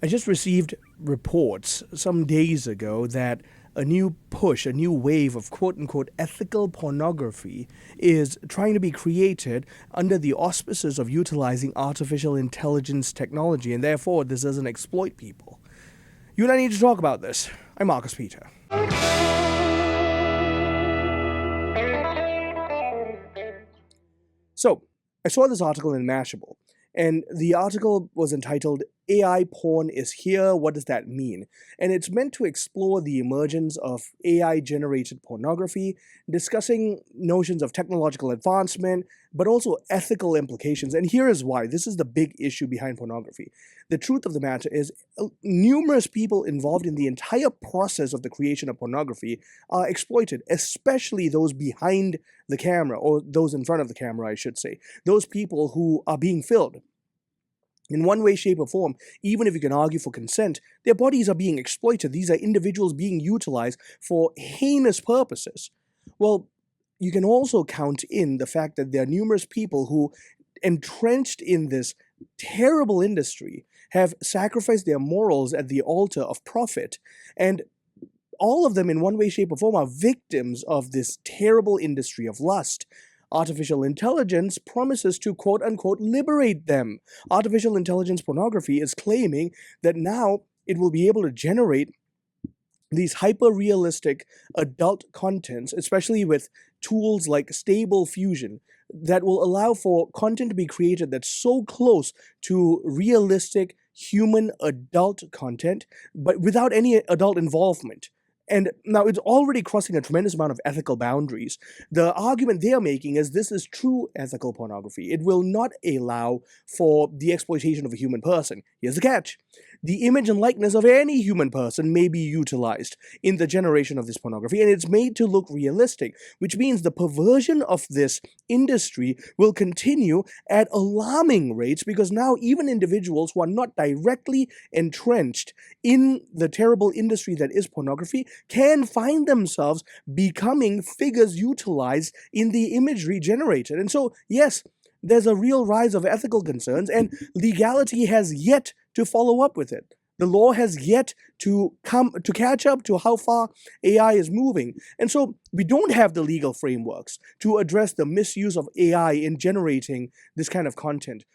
I just received reports some days ago that a new push, a new wave of quote-unquote ethical pornography is trying to be created under the auspices of utilizing artificial intelligence technology, and therefore this doesn't exploit people. You and I need to talk about this. I'm Marcus Peter. So, I saw this article in Mashable, and the article was entitled, AI Porn is Here, What Does That Mean? And it's meant to explore the emergence of AI-generated pornography, discussing notions of technological advancement, but also ethical implications. And here is why. This is the big issue behind pornography. The truth of the matter is, numerous people involved in the entire process of the creation of pornography are exploited, especially those behind the camera, or those in front of the camera, I should say. Those people who are being filmed. In one way, shape, or form, even if you can argue for consent, their bodies are being exploited. These are individuals being utilized for heinous purposes. Well, you can also count in the fact that there are numerous people who, entrenched in this terrible industry, have sacrificed their morals at the altar of profit, and all of them in one way, shape, or form are victims of this terrible industry of lust. Artificial intelligence promises to quote-unquote liberate them. Artificial intelligence pornography is claiming that now it will be able to generate these hyper-realistic adult contents, especially with tools like Stable Fusion, that will allow for content to be created that's so close to realistic human adult content, but without any adult involvement. And now it's already crossing a tremendous amount of ethical boundaries. The argument they are making is this is true ethical pornography. It will not allow for the exploitation of a human person. Here's the catch. The image and likeness of any human person may be utilized in the generation of this pornography, and it's made to look realistic, which means the perversion of this industry will continue at alarming rates, because now even individuals who are not directly entrenched in the terrible industry that is pornography can find themselves becoming figures utilized in the imagery generated. And so, yes, there's a real rise of ethical concerns, and legality has yet to follow up with it. The law has yet to catch up to how far AI is moving. And so we don't have the legal frameworks to address the misuse of AI in generating this kind of content.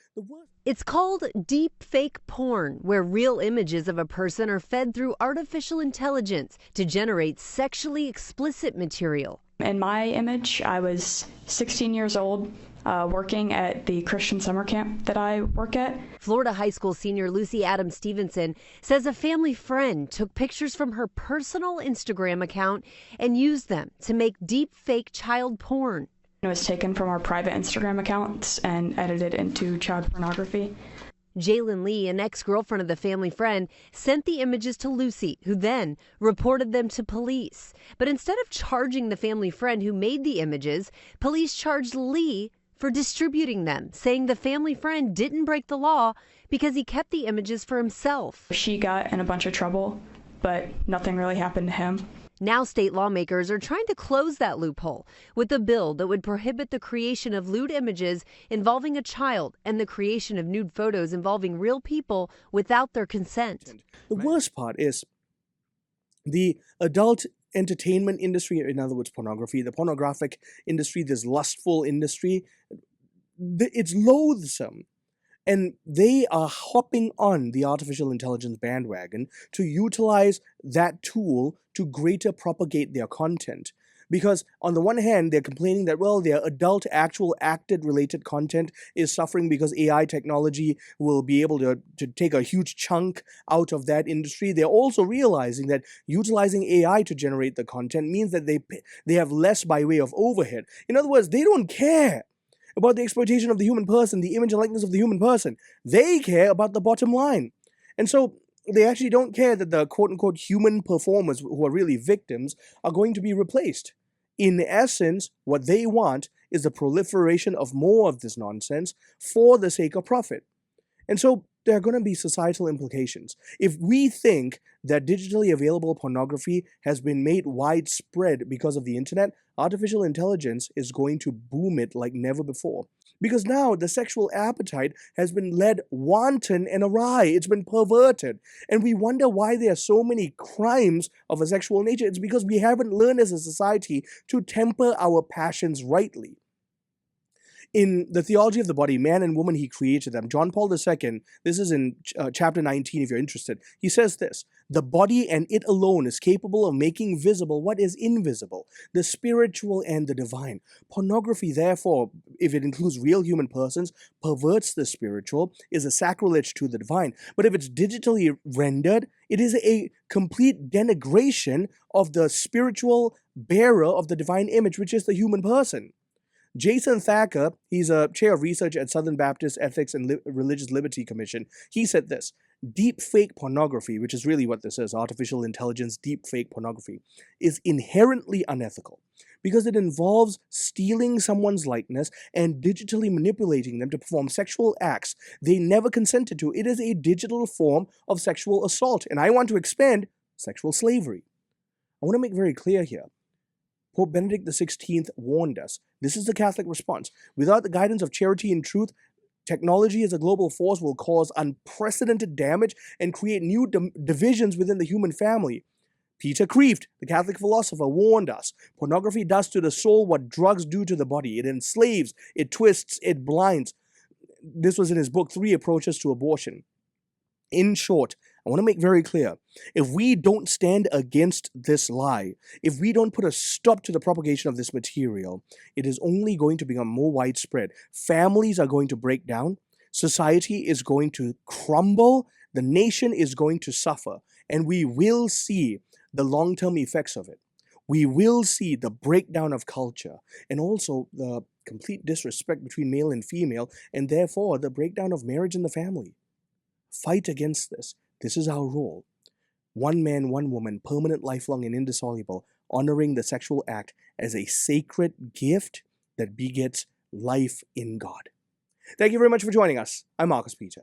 It's called deep fake porn, where real images of a person are fed through artificial intelligence to generate sexually explicit material. In my image, I was 16 years old, working at the Christian summer camp that I work at. Florida high school senior Lucy Adams Stevenson says a family friend took pictures from her personal Instagram account and used them to make deep fake child porn. It was taken from our private Instagram accounts and edited into child pornography. Jalen Lee, an ex-girlfriend of the family friend, sent the images to Lucy, who then reported them to police. But instead of charging the family friend who made the images, police charged Lee for distributing them, saying the family friend didn't break the law because he kept the images for himself. She got in a bunch of trouble, but nothing really happened to him. Now state lawmakers are trying to close that loophole with a bill that would prohibit the creation of lewd images involving a child and the creation of nude photos involving real people without their consent. The worst part is the adult entertainment industry, in other words, pornography, the pornographic industry, this lustful industry, it's loathsome. And they are hopping on the artificial intelligence bandwagon to utilize that tool to greater propagate their content. Because on the one hand, they're complaining that, well, their adult, actual, acted-related content is suffering because AI technology will be able to take a huge chunk out of that industry. They're also realizing that utilizing AI to generate the content means that they have less by way of overhead. In other words, they don't care about the exploitation of the human person, the image and likeness of the human person. They care about the bottom line. And so they actually don't care that the quote-unquote human performers, who are really victims, are going to be replaced. In essence, what they want is the proliferation of more of this nonsense for the sake of profit. And so there are going to be societal implications. If we think that digitally available pornography has been made widespread because of the internet, artificial intelligence is going to boom it like never before. Because now the sexual appetite has been led wanton and awry. It's been perverted. And we wonder why there are so many crimes of a sexual nature. It's because we haven't learned as a society to temper our passions rightly. In the Theology of the Body, man and woman, he created them. John Paul II, this is in chapter 19 if you're interested, he says this: the body and it alone is capable of making visible what is invisible, the spiritual and the divine. Pornography, therefore, if it includes real human persons, perverts the spiritual, is a sacrilege to the divine. But if it's digitally rendered, it is a complete denigration of the spiritual bearer of the divine image, which is the human person. Jason Thacker, he's a chair of research at Southern Baptist Ethics and Religious Liberty Commission. He said this: deep fake pornography, which is really what this is, artificial intelligence, deep fake pornography, is inherently unethical because it involves stealing someone's likeness and digitally manipulating them to perform sexual acts they never consented to. It is a digital form of sexual assault, and I want to expand sexual slavery. I want to make very clear here. Pope Benedict XVI warned us. This is the Catholic response. Without the guidance of charity and truth, technology as a global force will cause unprecedented damage and create new divisions within the human family. Peter Kreeft, the Catholic philosopher, warned us. Pornography does to the soul what drugs do to the body. It enslaves, it twists, it blinds. This was in his book, 3 Approaches to Abortion. In short, I want to make very clear, if we don't stand against this lie, if we don't put a stop to the propagation of this material, it is only going to become more widespread. Families are going to break down, society is going to crumble, the nation is going to suffer, and we will see the long-term effects of it. We will see the breakdown of culture and also the complete disrespect between male and female, and therefore the breakdown of marriage and the family. Fight against this. This is our role. One man, one woman, permanent, lifelong, and indissoluble, honoring the sexual act as a sacred gift that begets life in God. Thank you very much for joining us. I'm Marcus Peter.